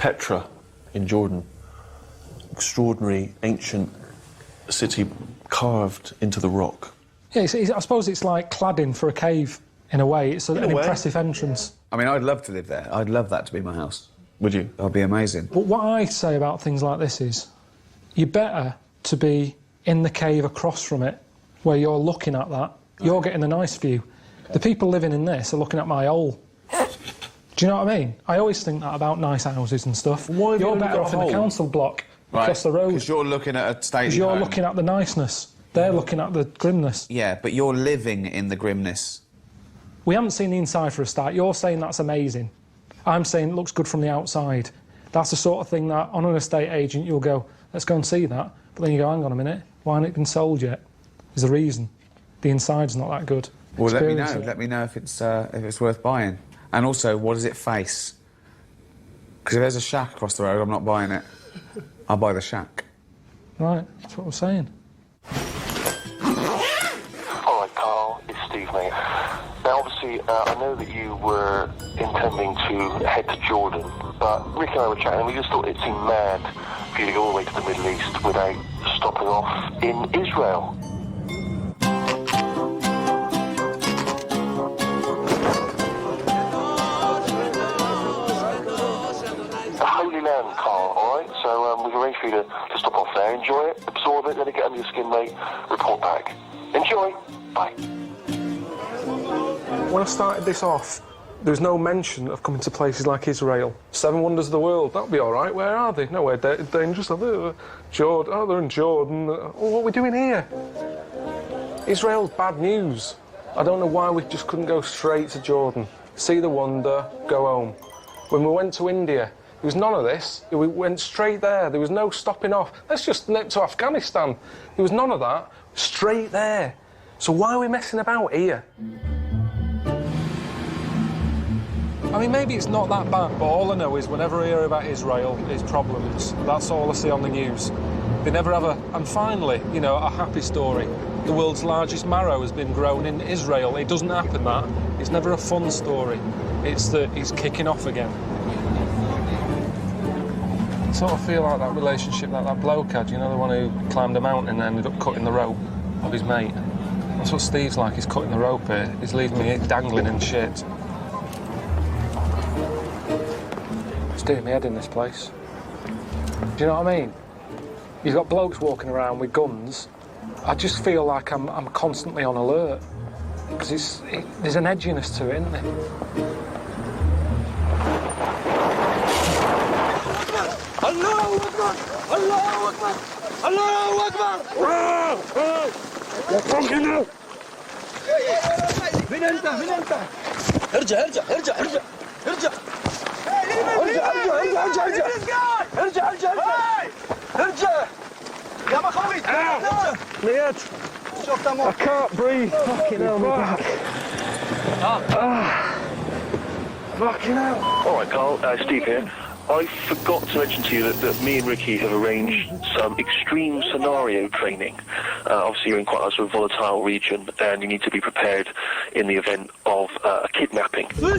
Petra in Jordan. Extraordinary, ancient city carved into the rock. Yeah, I suppose it's like cladding for a cave, in a way. It's an impressive entrance. I mean, I'd love to live there. I'd love that to be my house. Would you? That'd be amazing. But what I say about things like this is, you're better to be in the cave across from it, where you're looking at that. You're getting a nice view. The people living in this are looking at my hole. Do you know what I mean? I always think that about nice houses and stuff. Why have you're you better off in the council block across the road. Because you're looking at a stadium. Because you're looking at the niceness. They're looking at the grimness. Yeah, but you're living in the grimness. We haven't seen the inside for a start. You're saying that's amazing. I'm saying it looks good from the outside. That's the sort of thing that, on an estate agent, you'll go, let's go and see that. But then you go, hang on a minute, why hasn't it been sold yet? There's a reason. The inside's not that good. Well, let me know. Let me know if it's worth buying. And also, what does it face? Because if there's a shack across the road, I'm not buying it. I'll buy the shack. Right, that's what I'm saying. All right, Karl, it's Steve, mate. Now, obviously, I know that you were intending to head to Jordan, but Rick and I were chatting, and we just thought it seemed mad for you to go all the way to the Middle East without stopping off in Israel. The Holy Land, Karl, all right? So we've arranged for you to stop off there, enjoy it, absorb it, let it get under your skin, mate, report back. Enjoy. Bye. When I started this off, there was no mention of coming to places like Israel. 7 wonders of the world, that'll be all right. Where are they? Nowhere dangerous. Jordan. Oh, they're in Jordan. Oh, what are we doing here? Israel's bad news. I don't know why we just couldn't go straight to Jordan, see the wonder, go home. When we went to India, there was none of this. We went straight there. There was no stopping off. Let's just nip to Afghanistan. There was none of that. Straight there. So why are we messing about here? I mean, maybe it's not that bad, but all I know is whenever I hear about Israel, it's problems. That's all I see on the news. They never have and finally, you know, a happy story. The world's largest marrow has been grown in Israel. It doesn't happen that. It's never a fun story. It's that he's kicking off again. I sort of feel like that relationship that bloke had, you know, the one who climbed a mountain and ended up cutting the rope of his mate. That's what Steve's like, he's cutting the rope here. He's leaving me dangling in shit. It's doing me head in this place. Do you know what I mean? You've got blokes walking around with guns. I just feel like I'm constantly on alert. Because there's an edginess to it, isn't there? Allahu Akbar! Allahu Akbar! Allahu Akbar! يا فوقنا من انت ارجع ارجع ارجع ارجع ارجع ارجع ارجع ارجع ارجع ارجع ارجع يا مخوي Liad, I can't breathe. Fucking hell, my back. Fucking hell. All right, Karl, Steve here. I forgot to mention to you that me and Ricky have arranged some extreme scenario training. Obviously, you're in quite a sort of volatile region, and you need to be prepared in the event of a kidnapping. I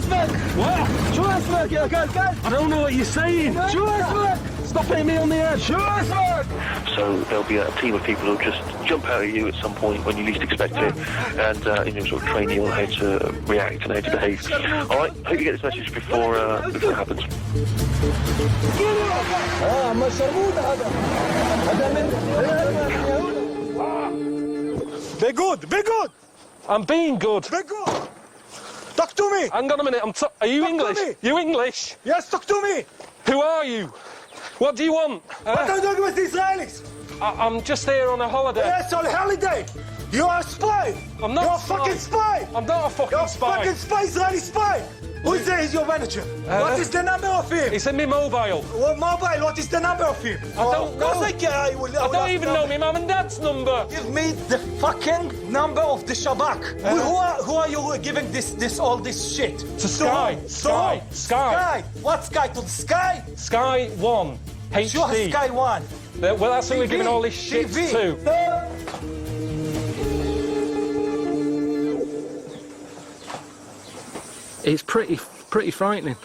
don't know what you're saying. Stop hitting me on the head. So there'll be a team of people who'll just jump out at you at some point when you least expect it, and sort of train you on how to react and how to behave. All right, hope you get this message before it happens. Be good, be good. I'm being good. Be good. Talk to me. Hang on a minute, are you English? You English? Yes, talk to me. Who are you? What do you want? What are you doing with the Israelis? I'm just here on a holiday. Yes, on a holiday. You are a spy. I'm not You're a a fucking spy. I'm not a fucking You're spy. a fucking spy, Israeli spy. Who is there? Is your manager? What is the number of him? It's in my mobile. What mobile? What is the number of him? I don't know. I don't even know my mum and dad's number. Give me the fucking number of the Shabak. Who are you giving all this shit? To Sky. Sky. Sky. What Sky? To the Sky? Sky 1. HD. Sure, Sky 1. Well, that's who we're giving all this shit to. It's pretty frightening.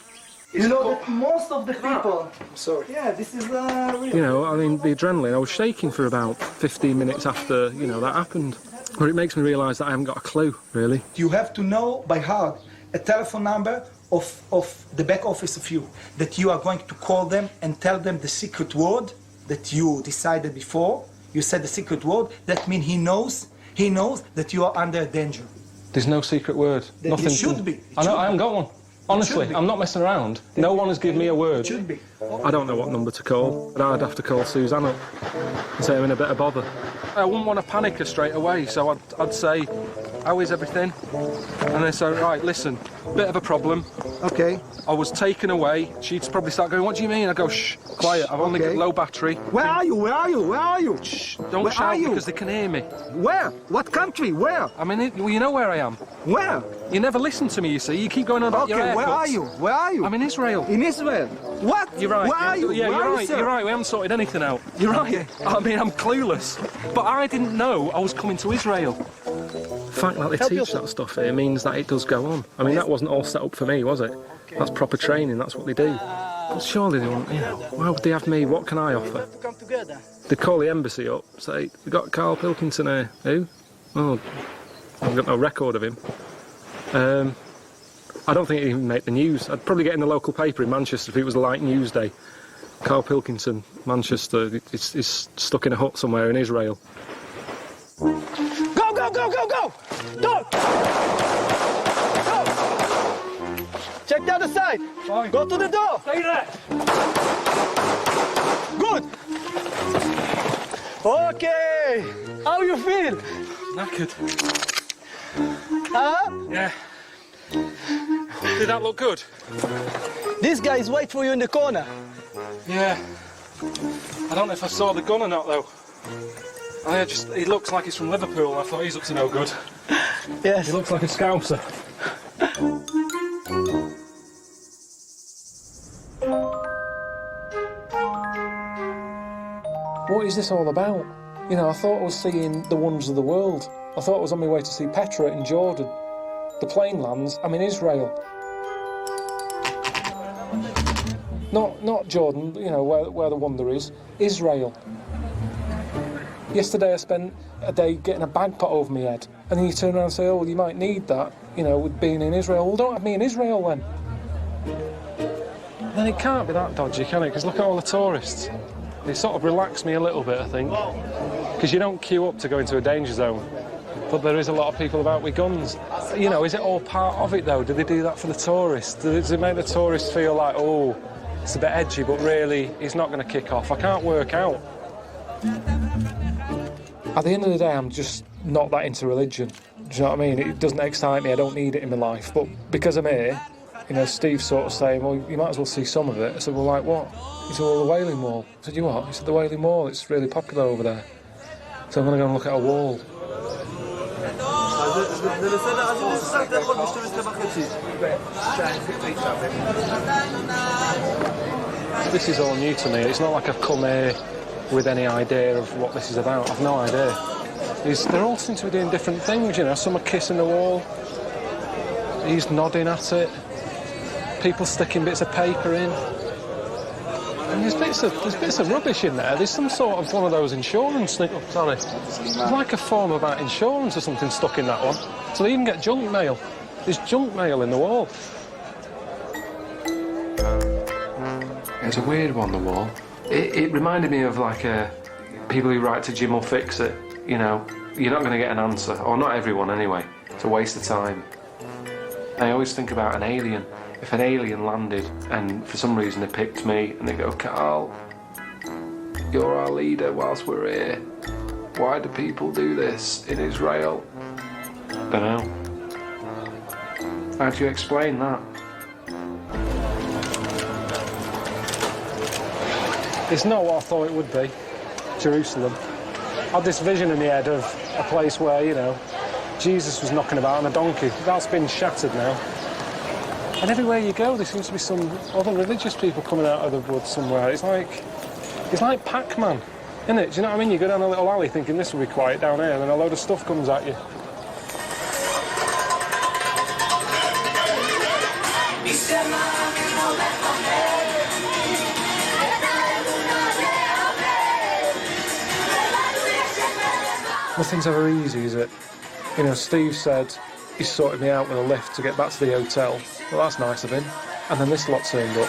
You know that most of the people... I'm sorry. Yeah, this is real. You know, I mean, the adrenaline, I was shaking for about 15 minutes after, you know, that happened. But it makes me realise that I haven't got a clue, really. You have to know by heart a telephone number of the back office of you, that you are going to call them and tell them the secret word that you decided before. You said the secret word, that means he knows that you are under danger. There's no secret word. Nothing. It should be. I know, I haven't got one. Honestly, I'm not messing around. No one has given me a word. It should be. I don't know what number to call, but I'd have to call Suzanne up and say I'm in a bit of bother. I wouldn't want to panic her straight away, so I'd say, how is everything? And then say, right, listen, bit of a problem. Okay. I was taken away. She'd probably start going, what do you mean? I go, shh, quiet, I've only got low battery. Where are you? Where are you? Where are you? Shh, don't Where shout are you? because they can hear me. Where? What country? Where? I mean, well, you know where I am. Where? You never listen to me, you see. You keep going on about your haircuts. Where are you? Where are you? I'm in Israel. In Israel. What? You're right. Where are you? Yeah, Where you're are right. sir? You're right. We haven't sorted anything out. You're right. I mean, I'm clueless. But I didn't know I was coming to Israel. The fact that they teach that stuff here means that it does go on. I mean, that wasn't all set up for me, was it? That's proper training. That's what they do. But surely they won't. You know, why would they have me? What can I offer? Come together. They call the embassy up, say, we got Karl Pilkington here. Who? Oh, I've got no record of him. I don't think it'd even make the news. I'd probably get in the local paper in Manchester if it was a light news day. Karl Pilkington, Manchester, is stuck in a hut somewhere in Israel. Go, go, go, go, go! Go! Go! Check the other side. Fine. Go to the door. Stay there. Good. Okay. How you feel? Knackered. Huh? Yeah. Did that look good? This guy is waiting for you in the corner. Yeah. I don't know if I saw the gun or not, though. He looks like he's from Liverpool. I thought he's up to no good. Yes. He looks like a Scouser. What is this all about? You know, I thought I was seeing the wonders of the world. I thought I was on my way to see Petra in Jordan. The plane lands, I'm in Israel. Not Jordan, you know, where the wonder is. Israel. Yesterday I spent a day getting a bag put over my head, and then you turn around and say, oh, well, you might need that, you know, with being in Israel. Well, don't have me in Israel then. Then it can't be that dodgy, can it? Because look at all the tourists. It sort of relaxed me a little bit, I think. Because you don't queue up to go into a danger zone. But there is a lot of people about with guns. You know, is it all part of it, though? Do they do that for the tourists? Does it make the tourists feel like, oh, it's a bit edgy, but really, he's not going to kick off? I can't work out. At the end of the day, I'm just not that into religion. Do you know what I mean? It doesn't excite me. I don't need it in my life. But because I'm here, you know, Steve's sort of saying, well, you might as well see some of it. I said, well, like what? He said, well, the Wailing Wall. I said, you what? He said, the Wailing Wall, it's really popular over there. So I'm going to go and look at a wall. This is all new to me. It's not like I've come here with any idea of what this is about. I've no idea. They all seem to be doing different things, you know. Some are kissing the wall. He's nodding at it. People sticking bits of paper in. And there's bits of rubbish in there. There's some sort of one of those insurance things. Oh, sorry. There's like a form about insurance or something stuck in that one. So they even get junk mail. There's junk mail in the wall. It's a weird one, the wall. It reminded me of like people who write to Jim will fix it. You know, you're not going to get an answer, or not everyone anyway. It's a waste of time. I always think about an alien. If an alien landed and for some reason they picked me and they go, Karl, you're our leader whilst we're here. Why do people do this in Israel? Dunno. How do you explain that? It's not what I thought it would be, Jerusalem. I had this vision in my head of a place where, you know, Jesus was knocking about on a donkey. That's been shattered now. And everywhere you go, there seems to be some other religious people coming out of the woods somewhere. It's like Pac-Man, isn't it? Do you know what I mean? You go down a little alley thinking this will be quiet down here, and then a load of stuff comes at you. Nothing's ever easy, is it? You know, Steve said he sorted me out with a lift to get back to the hotel. Well, that's nice of him. And then this lot turned up.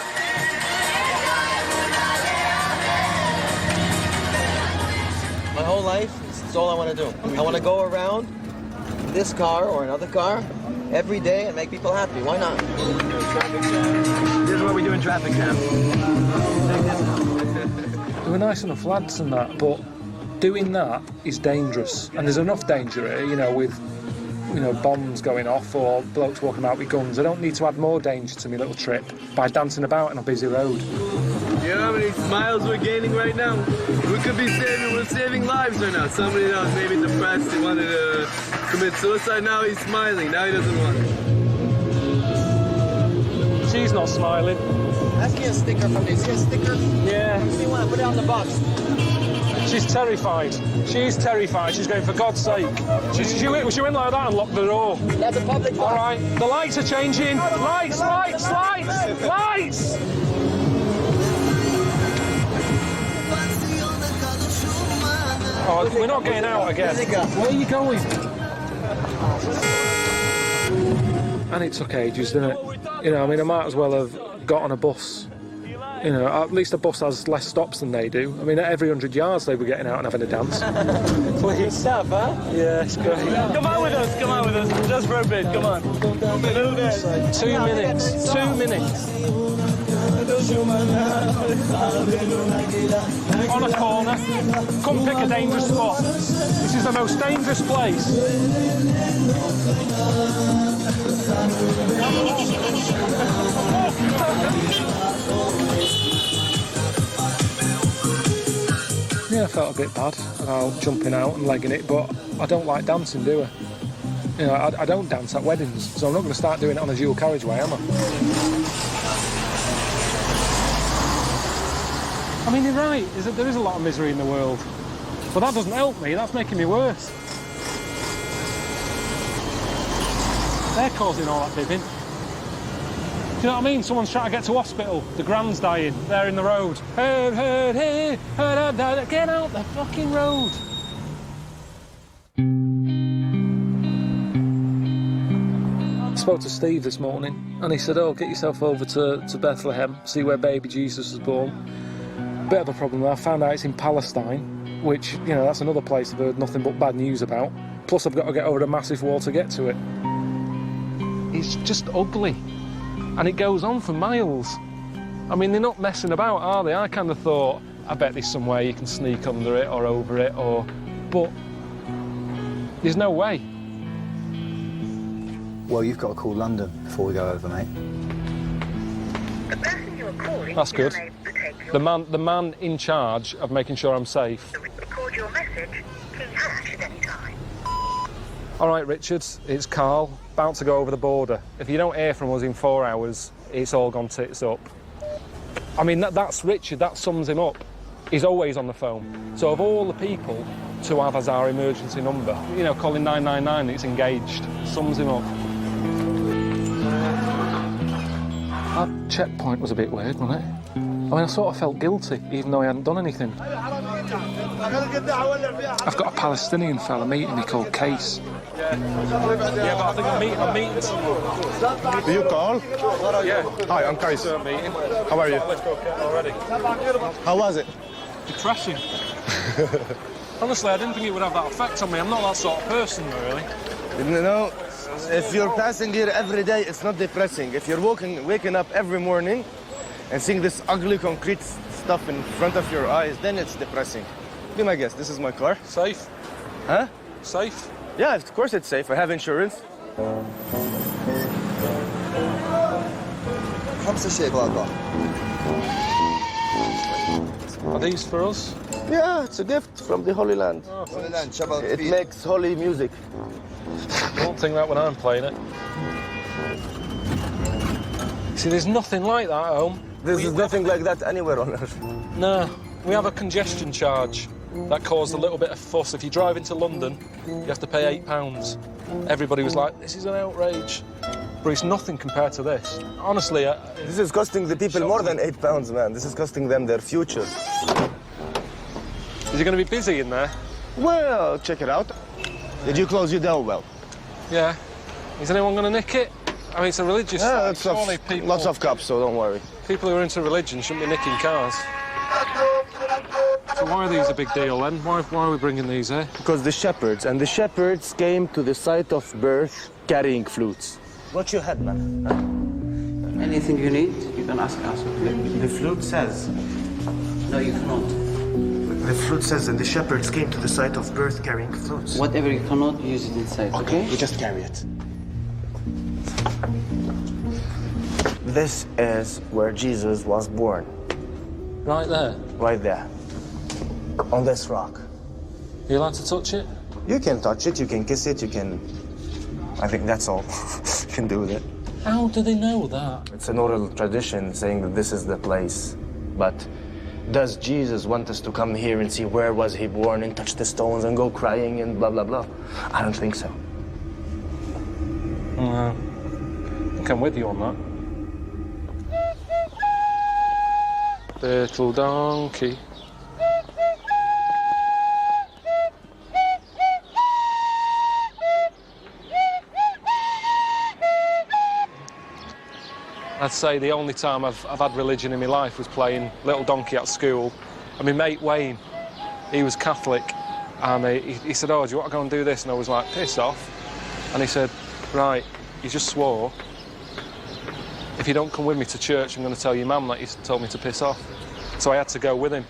My whole life, it's all I want to do. I want to go around this car or another car every day and make people happy. Why not? This is what we do in traffic jam. They were nice enough lads and that, but doing that is dangerous. And there's enough danger here, you know, with, you know, bombs going off or blokes walking out with guns. I don't need to add more danger to my little trip by dancing about on a busy road. You know how many smiles we're gaining right now? We're saving lives right now. Somebody that was maybe depressed, he wanted to commit suicide, now he's smiling, now he doesn't want it. She's not smiling. Ask me a sticker from this. See a sticker? Yeah. Give me one, put it on the box. She's terrified. She's terrified. She's going, for God's sake. She went like that and locked the door. That's a public box. All right, the lights are changing. Lights, lights, lights, lights! Oh, we're not getting out again. Where are you going? And it took ages, didn't it? You know, I mean, I might as well have got on a bus. You know, at least a bus has less stops than they do. I mean, at every 100 yards they were getting out and having a dance. Good stuff, huh? Yeah, it's great. Come on with us, just for a bit, come on. 2 minutes, 2 minutes. On a corner, come pick a dangerous spot. This is the most dangerous place. Yeah, I felt a bit bad about jumping out and legging it, but I don't like dancing, do I? You know, I don't dance at weddings, so I'm not going to start doing it on a dual carriageway, am I? I mean, you're right, there is a lot of misery in the world. But that doesn't help me, that's making me worse. They're causing all that bibbing. Do you know what I mean? Someone's trying to get to hospital, the grand's dying, they're in the road. Get out the fucking road. I spoke to Steve this morning and he said, oh, get yourself over to Bethlehem, see where baby Jesus was born. Bit of a problem. I found out it's in Palestine, which, you know, that's another place I've heard nothing but bad news about. Plus I've got to get over a massive wall to get to it. It's just ugly. And it goes on for miles. I mean, they're not messing about, are they? I kind of thought, I bet there's some way you can sneak under it or over it, or... But there's no way. Well, you've got to call London before we go over, mate. The person you are calling That's good. is unable to take your... The man in charge of making sure I'm safe. To record your message, key hash at any time. All right, Richard, it's Karl, about to go over the border. If you don't hear from us in 4 hours, it's all gone tits up. I mean, that's Richard, that sums him up. He's always on the phone. So of all the people to have as our emergency number, you know, calling 999, it's engaged, sums him up. That checkpoint was a bit weird, wasn't it? I mean, I sort of felt guilty, even though I hadn't done anything. I've got a Palestinian fella meeting me called Case. Yeah, but I think I'm meeting someone. Do you call? Yeah. Hi, I'm Kais. How are you? Let's go already. How was it? Depressing. Honestly, I didn't think it would have that effect on me. I'm not that sort of person, really. You know, if you're passing here every day, it's not depressing. If you're waking up every morning and seeing this ugly concrete stuff in front of your eyes, then it's depressing. Be my guest, this is my car. Safe? Huh? Safe? Yeah, of course it's safe. I have insurance. Are these for us? Yeah, it's a gift from the Holy Land. Oh, it makes holy music. I don't think that when I'm playing it. See, there's nothing like that at home. There's nothing like that anywhere on earth. No, we have a congestion charge. That caused a little bit of fuss. If you drive into London, you have to pay £8. Everybody was like, this is an outrage. But it's nothing compared to this. Honestly, this is costing the people more than £8, man. This is costing them their future. Is it going to be busy in there? Well, check it out. Did you close your door well? Yeah. Is anyone going to nick it? I mean, it's a religious Yeah, site. Surely people, lots of cops, so don't worry. people who are into religion shouldn't be nicking cars. So why are these a big deal then? Why are we bringing these here? Because the shepherds came to the site of birth carrying flutes. Watch your head, man. Anything you need, you can ask us. The flute says. No, you cannot. The flute says, and the shepherds came to the site of birth carrying flutes. Whatever you cannot, use it inside, okay? We just carry it. This is where Jesus was born. Right there? Right there. On this rock. Are you allowed to touch it? You can touch it, you can kiss it, you can... I think that's all you can do with it. How do they know that? It's an oral tradition saying that this is the place. But does Jesus want us to come here and see where was he born and touch the stones and go crying and blah, blah, blah? I don't think so. No. I think I'm with you on that. Little donkey. I'd say the only time I've had religion in my life was playing Little Donkey at school. And my mate Wayne, he was Catholic, and he said, oh, do you want to go and do this? And I was like, piss off. And he said, right, you just swore. If you don't come with me to church, I'm going to tell your mum that you told me to piss off. So I had to go with him.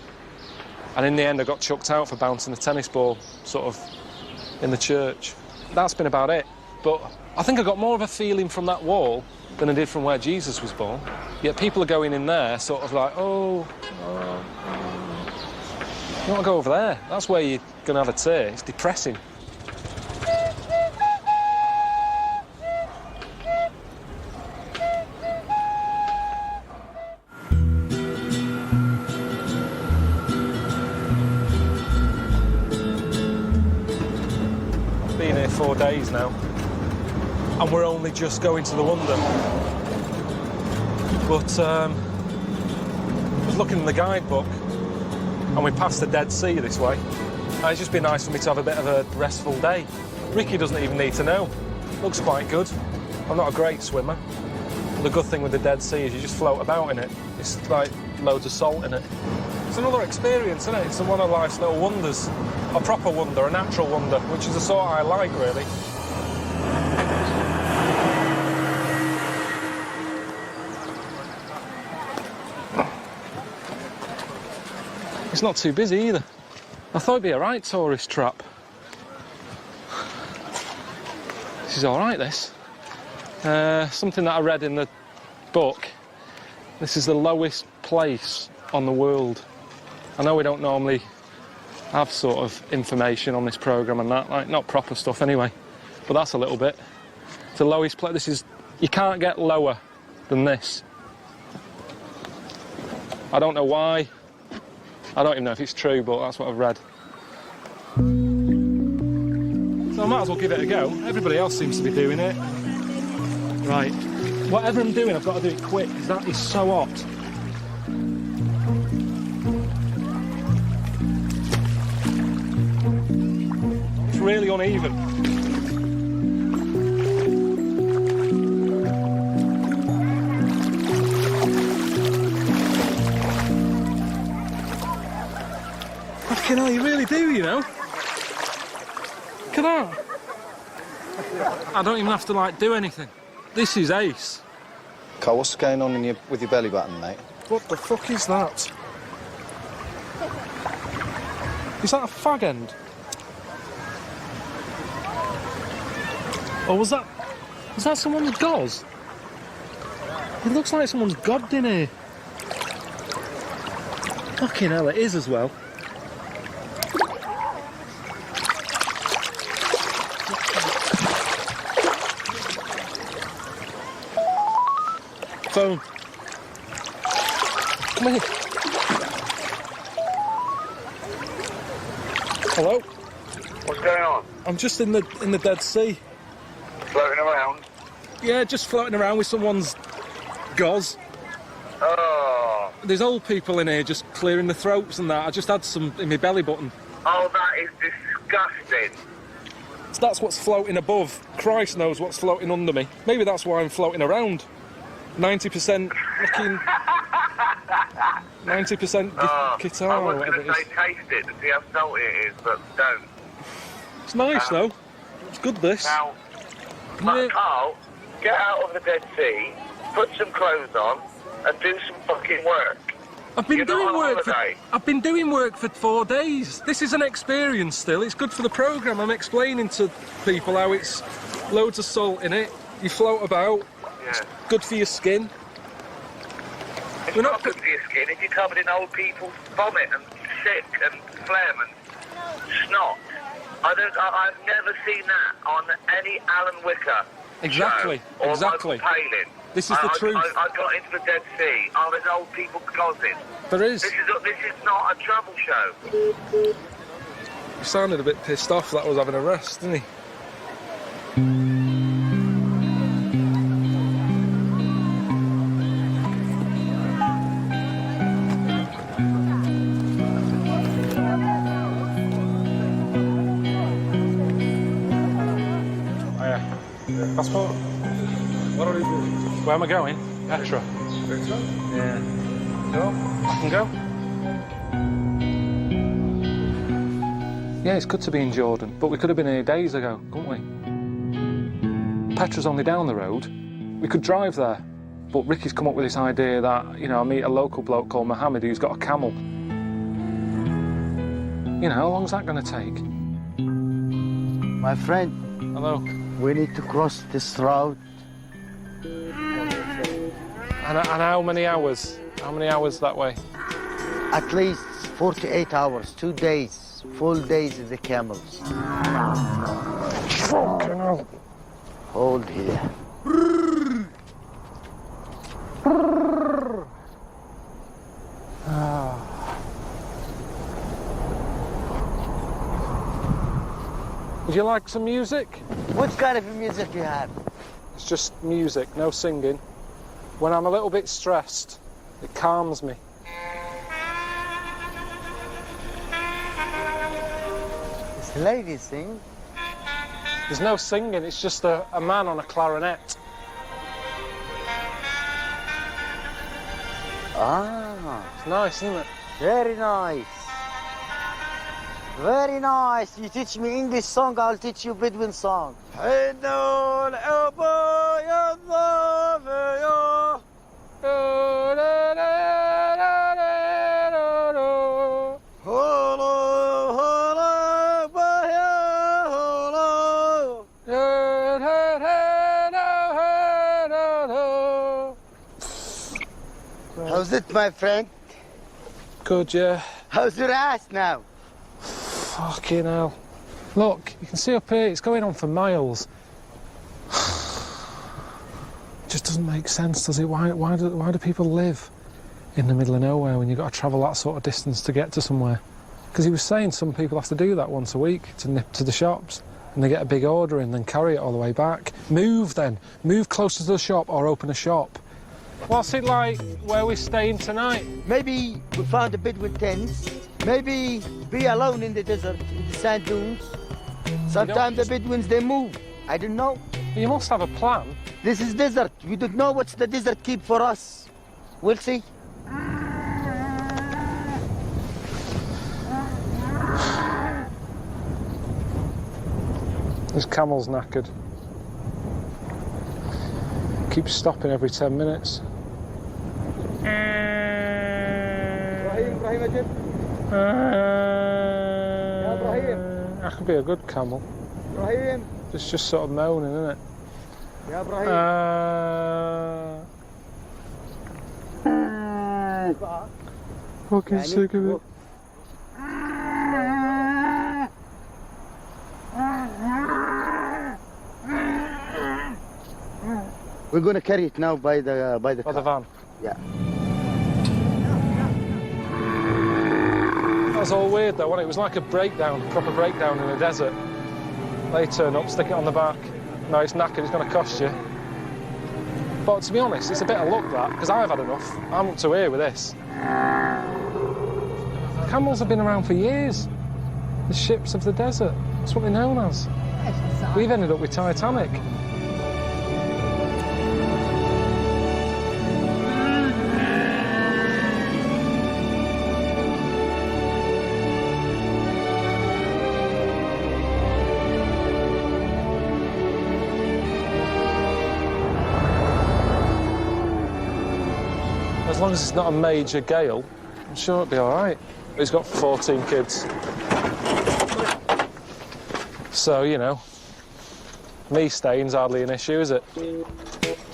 And in the end, I got chucked out for bouncing a tennis ball, sort of, in the church. That's been about it. But I think I got more of a feeling from that wall than I did from where Jesus was born. Yet people are going in there sort of like, oh, you want to go over there? That's where you're going to have a tear. It's depressing. I've been here 4 days now. And we're only just going to the wonder. But I was looking in the guidebook and we passed the Dead Sea this way. And it's just been nice for me to have a bit of a restful day. Ricky doesn't even need to know. Looks quite good. I'm not a great swimmer. The good thing with the Dead Sea is you just float about in it. It's like loads of salt in it. It's another experience, isn't it? It's one of life's little wonders. A proper wonder, a natural wonder, which is the sort I like, really. It's not too busy either. I thought it'd be a right tourist trap. This is all right, this. Something that I read in the book. This is the lowest place on the world. I know we don't normally have sort of information on this programme and that, like, not proper stuff anyway, but that's a little bit. It's the lowest place. This is... You can't get lower than this. I don't know why. I don't even know if it's true, but that's what I've read. So I might as well give it a go. Everybody else seems to be doing it. Right. Whatever I'm doing, I've got to do it quick, because that is so hot. It's really uneven. Fucking hell, you really do, you know? Look at that. I don't even have to, like, do anything. This is ace. Carl, what's going on with your belly button, mate? What the fuck is that? Is that a fag end? Or was that someone's gauze? It looks like someone's gobbed in here. Fucking hell, it is as well. Phone. Come here. Hello? What's going on? I'm just in the Dead Sea. Floating around? Yeah, just floating around with someone's gauze. Oh. There's old people in here just clearing the throats and that. I just had some in my belly button. Oh, that is disgusting. So that's what's floating above. Christ knows what's floating under me. Maybe that's why I'm floating around. 90% looking... 90% guitar I or was whatever going to say taste it to see how salty it is, but don't. It's nice though. It's good this. Now, Carl, get out of the Dead Sea, put some clothes on, and do some fucking work. I've been You're doing not on work. holiday. I've been doing work for 4 days. This is an experience still. It's good for the programme. I'm explaining to people how it's loads of salt in it. You float about. Yeah. It's good for your skin. It's not good for your skin if you're covered in old people's vomit and sick and phlegm and snot. I've never seen that on any Alan Wicker Exactly. show or Exactly. Michael Palin. This is the truth. I got into the Dead Sea. Oh, there's old people closet. There is. This is not a travel show. He sounded a bit pissed off that I was having a rest, didn't he? Passport? What are you doing? Where am I going? Petra. Petra? Yeah. Go? I can go? Yeah, it's good to be in Jordan, but we could have been here days ago, couldn't we? Petra's only down the road. We could drive there, but Ricky's come up with this idea that, you know, I meet a local bloke called Mohammed who's got a camel. You know, how long's that going to take? My friend. Hello. We need to cross this road. And how many hours? How many hours that way? At least 48 hours, 2 days, full days of the camels. Fucking hell. Hold here. Would you like some music? What kind of music you have? It's just music, no singing. When I'm a little bit stressed, it calms me. This lady sing? There's no singing, it's just a man on a clarinet. Ah. It's nice, isn't it? Very nice. Very nice. You teach me English song, I'll teach you Bedouin song. How's it, my friend? Good, yeah. How's your ass now? Fucking hell. Look, you can see up here, it's going on for miles. It just doesn't make sense, does it? Why do people live in the middle of nowhere when you've got to travel that sort of distance to get to somewhere? Because he was saying some people have to do that once a week to nip to the shops, and they get a big order and then carry it all the way back. Move then. Move closer to the shop or open a shop. What's it like where we're staying tonight? Maybe we found a Bedouin tent. Maybe be alone in the desert, in the sand dunes. Sometimes the Bedouins, they move. I don't know. You must have a plan. This is desert. We don't know what's the desert keep for us. We'll see. This camel's knackered. Keeps stopping every 10 minutes. That could be a good camel. It's just sort of moaning, isn't it? Fucking sick of it. We're gonna carry it now by the van. Yeah. That was all weird though, wasn't it? It was like a breakdown, proper breakdown in the desert. They turn up, stick it on the back. No, it's knackered, it's going to cost you. But to be honest, it's a bit of luck that, because I've had enough. I'm up to here with this. Camels have been around for years. The ships of the desert. That's what they're known as. We've ended up with Titanic. As long as it's not a major gale, I'm sure it'll be all right. He's got 14 kids. So, you know, me staying's hardly an issue, is it? You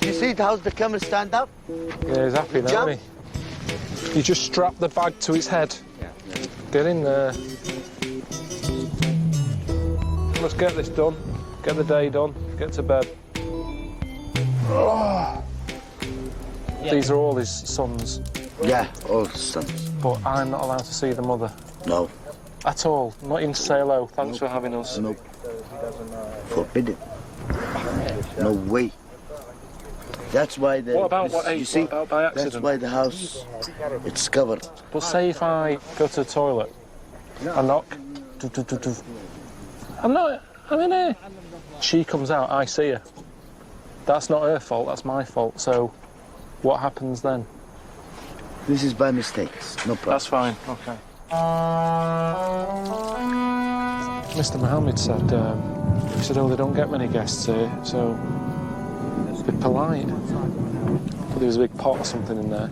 see how's the camel stand up? Yeah, he's happy now, isn't he? You just strap the bag to its head. Get in there. Let's get this done. Get the day done. Get to bed. Oh. These are all his sons. Yeah, all his sons. But I'm not allowed to see the mother. No. At all. Not even to say hello. Thanks for having us. No. Forbidden. No way. That's why the. What about what you age? see? What about by accident? That's why the house it's covered. But say if I go to the toilet, I knock. I'm in here. She comes out. I see her. That's not her fault. That's my fault. So, what happens then? This is by mistakes. No problem. That's fine. Okay. Mr. Mohammed said, he said, oh, they don't get many guests here, so be polite. But there was a big pot or something in there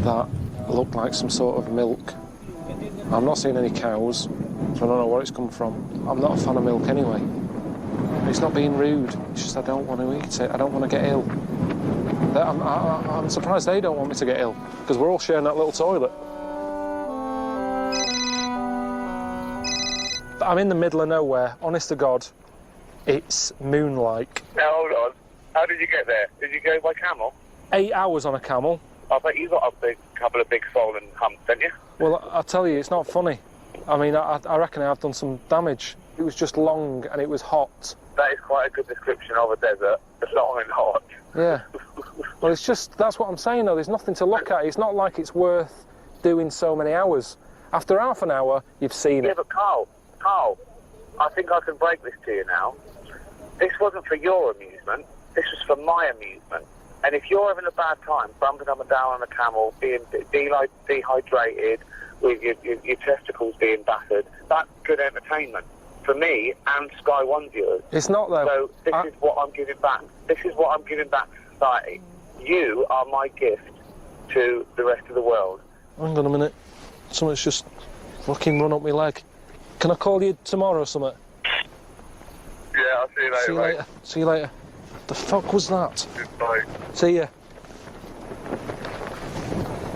that looked like some sort of milk. I'm not seeing any cows, so I don't know where it's come from. I'm not a fan of milk anyway. It's not being rude, it's just I don't want to eat it, I don't want to get ill. I'm surprised they don't want me to get ill, because we're all sharing that little toilet. I'm in the middle of nowhere, honest to God. It's moonlight. Now, hold on. How did you get there? Did you go by camel? 8 hours on a camel. I bet you got a couple of big swollen humps, didn't you? Well, I tell you, it's not funny. I mean, I reckon I've done some damage. It was just long and it was hot. That is quite a good description of a desert. It's long and hot. Yeah. Well, it's just, that's what I'm saying, though. There's nothing to look at. It's not like it's worth doing so many hours. After half an hour, you've seen it. Yeah, but Carl, I think I can break this to you now. This wasn't for your amusement. This was for my amusement. And if you're having a bad time, bumping up and down on a camel, being dehydrated, with your testicles being battered, that's good entertainment. For me and Sky One viewers. It's not, though. So this is what I'm giving back. This is what I'm giving back to society. You are my gift to the rest of the world. Hang on a minute. Something's just fucking run up my leg. Can I call you tomorrow or something? Yeah, I'll see you later. See you later. See you later. The fuck was that? Bye. See ya.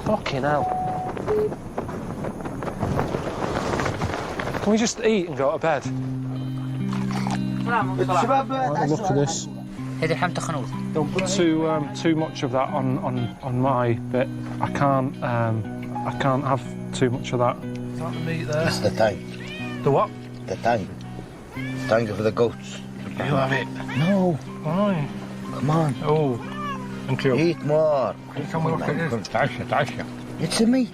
Fucking hell. Can we just eat and go to bed? Right, look at this. Don't put too much of that on my bit. I can't have too much of that. Is that the meat there? It's the tank. The what? The tank. Tank for the goats. You have it. No. Why? Come on. Oh, thank you. Eat more. Can we look at this? It's a meat.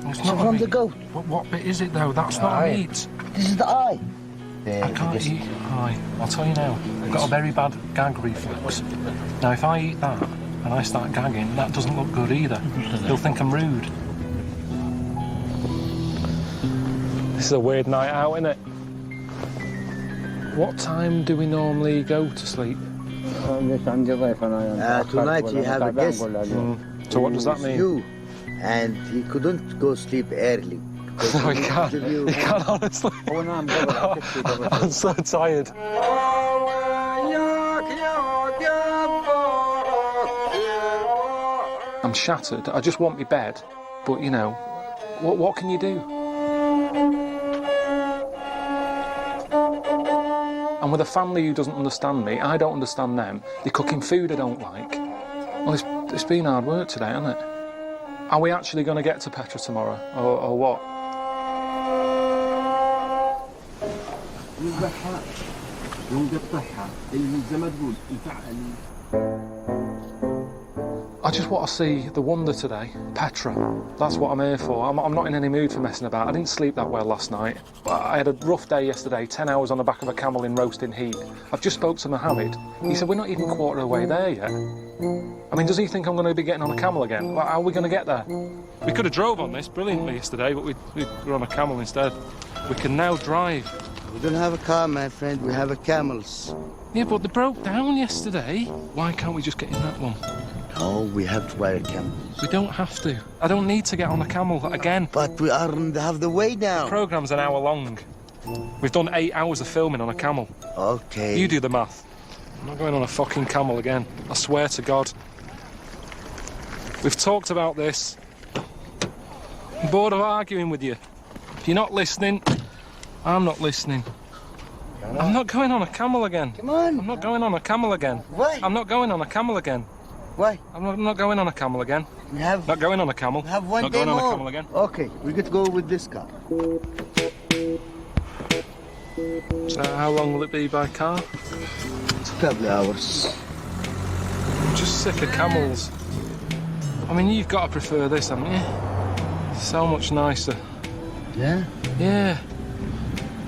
It's not from meat. the goat. What bit is it though? That's not meat. This is the eye. I can't eat eye. I'll tell you now. I've got a very bad gag reflex. Now, if I eat that and I start gagging, that doesn't look good either. They'll think I'm rude. This is a weird night out, isn't it? What time do we normally go to sleep? Tonight you have a guest. So what does that mean? You. And he couldn't go sleep early. No, he can't. He can't, honestly. I'm so tired. I'm shattered. I just want my bed. But, you know, what can you do? And with a family who doesn't understand me, I don't understand them. They're cooking food I don't like. Well, it's been hard work today, hasn't it? Are we actually going to get to Petra tomorrow, or what? I just want to see the wonder today, Petra. That's what I'm here for. I'm not in any mood for messing about. I didn't sleep that well last night. I had a rough day yesterday, 10 hours on the back of a camel in roasting heat. I've just spoke to Mohammed. He said we're not even quarter of the way there yet. I mean, does he think I'm going to be getting on a camel again? Well, how are we going to get there? We could have drove on this brilliantly yesterday, but we were on a camel instead. We can now drive. We don't have a car, my friend. We have a camels. Yeah, but they broke down yesterday. Why can't we just get in that one? Oh, we have to buy a camel. We don't have to. I don't need to get on a camel again. But we aren't half the way now. The programme's an hour long. We've done 8 hours of filming on a camel. Okay. You do the math. I'm not going on a fucking camel again. I swear to God. We've talked about this. I'm bored of arguing with you. If you're not listening, I'm not listening. I'm not going on a camel again. Come on. I'm not going on a camel again. Why? I'm not going on a camel again. Why? I'm not going on a camel again. We have... Not going on a camel. We have one not day going more. on a camel again. Okay, we get to go with this car. So how long will it be by car? It's a couple of hours. I'm just sick of camels. I mean, you've got to prefer this, haven't you? So much nicer. Yeah? Yeah.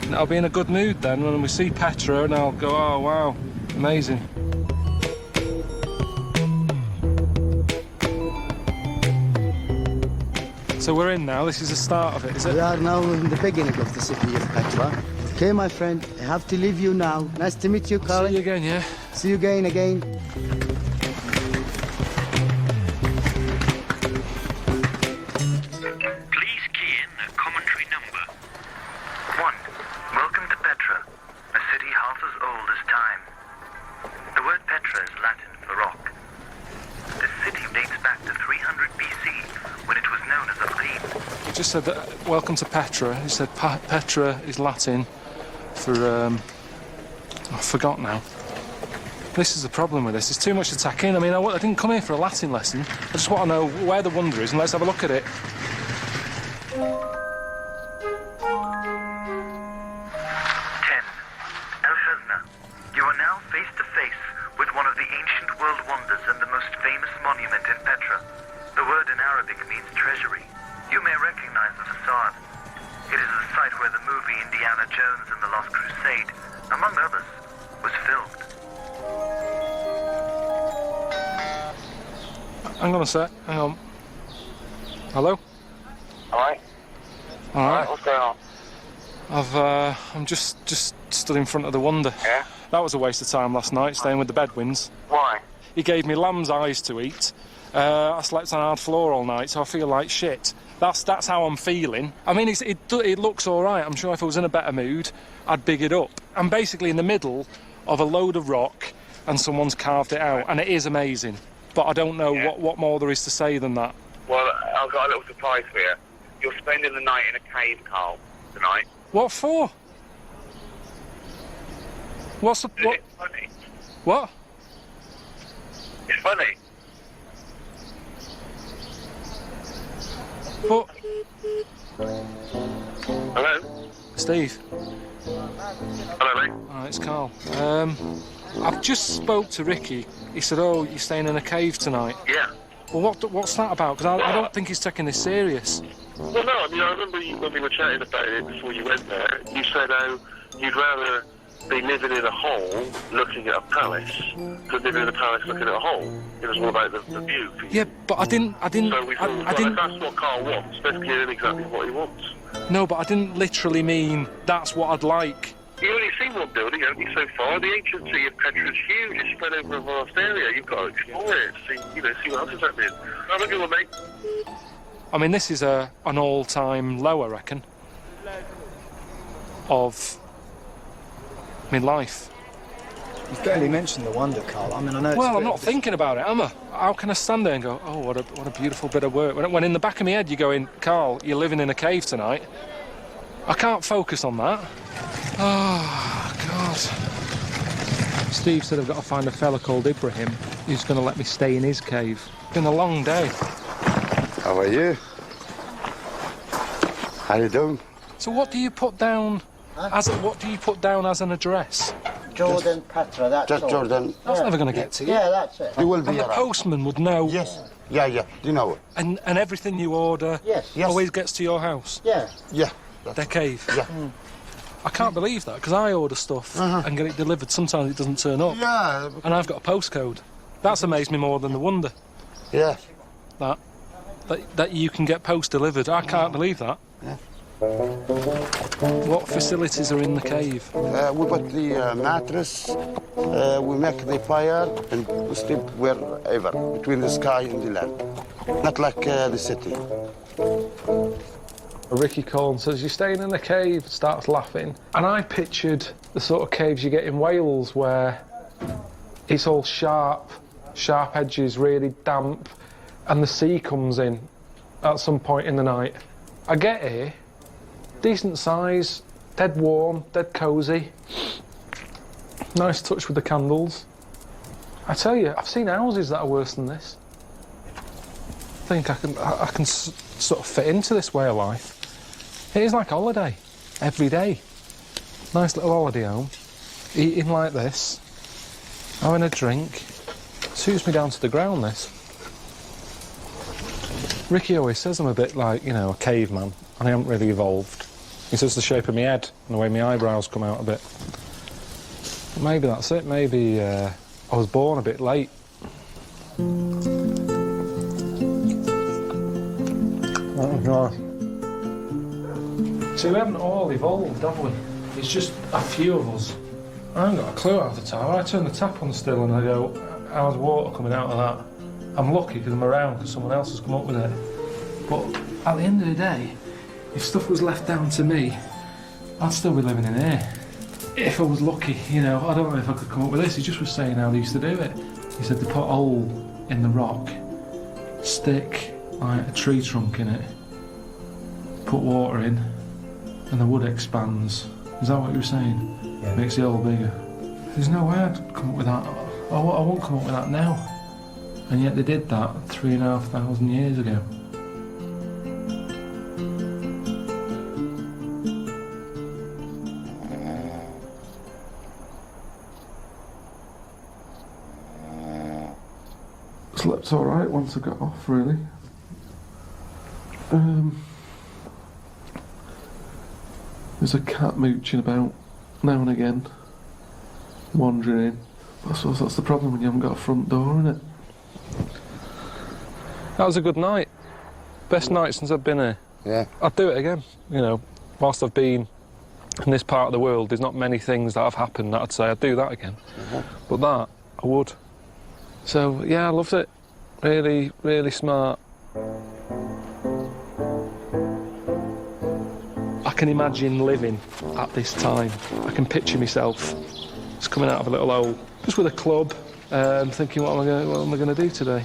And I'll be in a good mood then when we see Petra and I'll go, oh, wow, amazing. So we're in now, this is the start of it, is it? We are now in the beginning of the city of Petra. Okay, my friend, I have to leave you now. Nice to meet you, Karl. See you again, yeah? See you again. Please key in the commentary number. 1. Welcome to Petra, a city half as old as time. The word Petra is Latin for rock. This city dates back to 300 BC, when it was known as a plain. He just said that, welcome to Petra. He said Petra is Latin for, I forgot now. This is the problem with this. There's too much to tack in. I mean, I didn't come here for a Latin lesson. I just want to know where the wonder is, and let's have a look at it. 10. El-Khazna, you are now face to face with one of the ancient world wonders and the most famous monument in Petra. The word in Arabic means treasury. You may recognize the facade. It is the site where the movie Indiana Jones and the Lost Crusade, among others, was filmed. Hang on a sec, hang on. Hello? Alright? Alright. What's going on? I'm just stood in front of the wonder. Yeah? That was a waste of time last night, staying with the Bedouins. Why? He gave me lamb's eyes to eat. I slept on hard floor all night, so I feel like shit. That's how I'm feeling. I mean, it looks all right. I'm sure if I was in a better mood, I'd big it up. I'm basically in the middle of a load of rock, and someone's carved it out, and it is amazing. But I don't know what more there is to say than that. Well, I've got a little surprise for you. You're spending the night in a cave, Karl, tonight. What for? What's the... Isn't it funny? What? It's funny. But... Hello? Steve. Hello, mate. Oh, it's Karl. I've just spoke to Ricky. He said, oh, you're staying in a cave tonight. Yeah. Well, what's that about? Because I don't think he's taking this serious. Well, no, I mean, I remember when we were chatting about it before you went there, you said, oh, you'd rather be living in a hole looking at a palace than living in a palace looking at a hole. It was all about the view. Yeah, but I didn't... So we thought, well, if that's what Karl wants, let's give him exactly what he wants. No, but I didn't literally mean that's what I'd like. You've only seen one building, haven't you, so far? The ancient city of Petra is huge. It's spread over a vast area. You've got to explore it, see what else is happening. Have a good one, mate. I mean, this is an all-time low, I reckon, of my life. You've barely mentioned the wonder, Karl. I mean, I know. Well, I'm not thinking about it, am I? How can I stand there and go, oh, what a beautiful bit of work? When in the back of my head you're going, Karl, you're living in a cave tonight. I can't focus on that. Oh, God. Steve said I've got to find a fella called Ibrahim who's going to let me stay in his cave. It's been a long day. How are you? How you doing? So what do you put down as an address? Jordan, Petra, that's Just all. Jordan. That's never going to get to you. Yeah, that's it. You will be And the around. postman would know. Yes. Yeah, yeah. You know it. And everything you order Yes. Yes. always gets to your house. Yeah. Yeah. Their cave. Yeah. I can't believe that because I order stuff and get it delivered. Sometimes it doesn't turn up. Yeah. And I've got a postcode. That's amazed me more than the wonder. Yeah. That you can get post delivered. I can't believe that. Yeah. What facilities are in the cave? We put the mattress, we make the fire, and we sleep wherever, between the sky and the land. Not like the city. Ricky Collins says, you're staying in a cave, starts laughing. And I pictured the sort of caves you get in Wales where it's all sharp edges, really damp, and the sea comes in at some point in the night. I get here, decent size, dead warm, dead cosy. Nice touch with the candles. I tell you, I've seen houses that are worse than this. I think I can sort of fit into this way of life. It is like a holiday, every day. Nice little holiday home, eating like this, having a drink. Suits me down to the ground, this. Ricky always says I'm a bit like, you know, a caveman, and I haven't really evolved. He says the shape of my head and the way my eyebrows come out a bit. But maybe that's it, maybe I was born a bit late. Oh, so we haven't all evolved, have we? It's just a few of us. I haven't got a clue out of the tower. I turn the tap on still and I go, how's water coming out of that? I'm lucky because I'm around because someone else has come up with it. But at the end of the day, if stuff was left down to me, I'd still be living in here. If I was lucky, you know, I don't know if I could come up with this. He just was saying how they used to do it. He said they put a hole in the rock, stick like a tree trunk in it, put water in, and the wood expands. Is that what you were saying? Yeah. Makes the hole bigger. There's no way I'd come up with that. I won't come up with that now. And yet they did that 3,500 years ago. Slept all right once I got off, really. There's a cat mooching about now and again, wandering in. I suppose that's the problem when you haven't got a front door, isn't it? That was a good night. Best night since I've been here. Yeah. I'd do it again. You know, whilst I've been in this part of the world, there's not many things that have happened that I'd say I'd do that again. But that, I would. So, yeah, I loved it. Really, really smart. I can imagine living at this time. I can picture myself just coming out of a little hole, just with a club, thinking, what am I going to do today?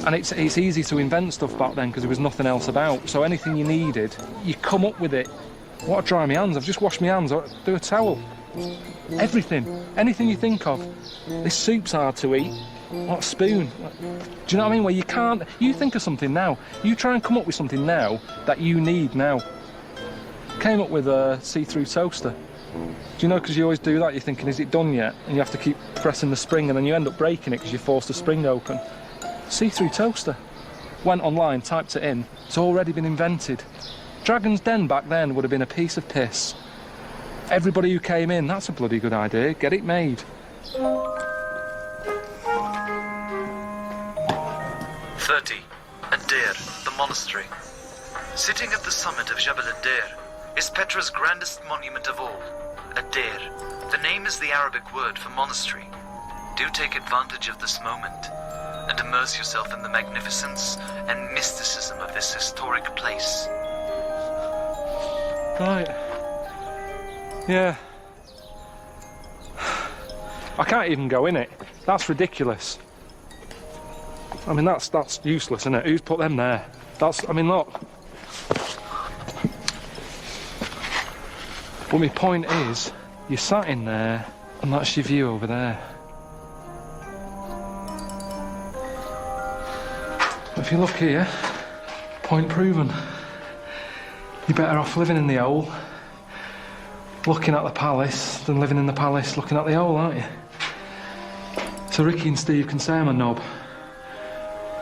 And it's easy to invent stuff back then because there was nothing else about. So anything you needed, you come up with it. What, dry my hands? I've just washed my hands. Do a towel. Everything. Anything you think of. This soup's hard to eat. What, a spoon? Do you know what I mean? Where you can't... You think of something now. You try and come up with something now that you need now. Came up with a see-through toaster. Do you know, because you always do that, you're thinking, is it done yet? And you have to keep pressing the spring and then you end up breaking it because you force the spring open. See-through toaster. Went online, typed it in. It's already been invented. Dragon's Den back then would have been a piece of piss. Everybody who came in, that's a bloody good idea. Get it made. 30. Adair, the monastery. Sitting at the summit of Jabal Adair is Petra's grandest monument of all, Adair. The name is the Arabic word for monastery. Do take advantage of this moment and immerse yourself in the magnificence and mysticism of this historic place. Right. Yeah. I can't even go in it. That's ridiculous. I mean, that's useless, isn't it? Who's put them there? I mean, look. But my point is, you sat in there, and that's your view over there. If you look here, point proven. You're better off living in the hole looking at the palace than living in the palace looking at the hole, aren't you? So Ricky and Steve can say I'm a knob.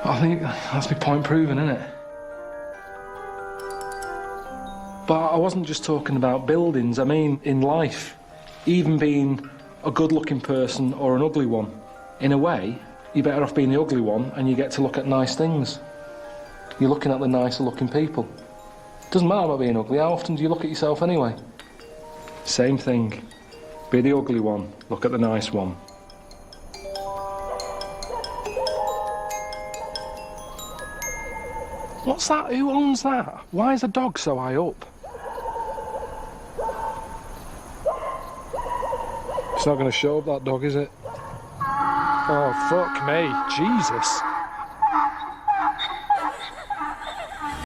I think that's my point proven, isn't it? But I wasn't just talking about buildings, I mean in life. Even being a good-looking person or an ugly one. In a way, you're better off being the ugly one and you get to look at nice things. You're looking at the nicer-looking people. Doesn't matter about being ugly, how often do you look at yourself anyway? Same thing. Be the ugly one, look at the nice one. What's that? Who owns that? Why is a dog so high up? It's not going to show up, that dog, is it? Oh, fuck me. Jesus.